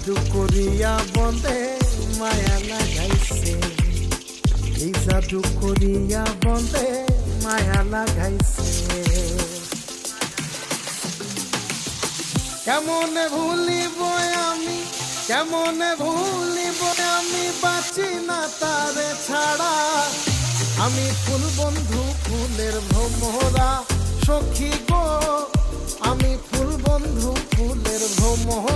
জাদু করিয়া বন্দে মায়া লাগাইছে, এই জাদু করিয়া বন্দে মায়া লাগাইছে। কেমনে ভুলিব আমি, কেমনে ভুলিব আমি, বাঁচি না তারে ছাড়া। আমি ফুল বন্ধু ফুলের ভ্রমরা সখী গো, আমি ফুল বন্ধু ফুলের ভ্রমরা।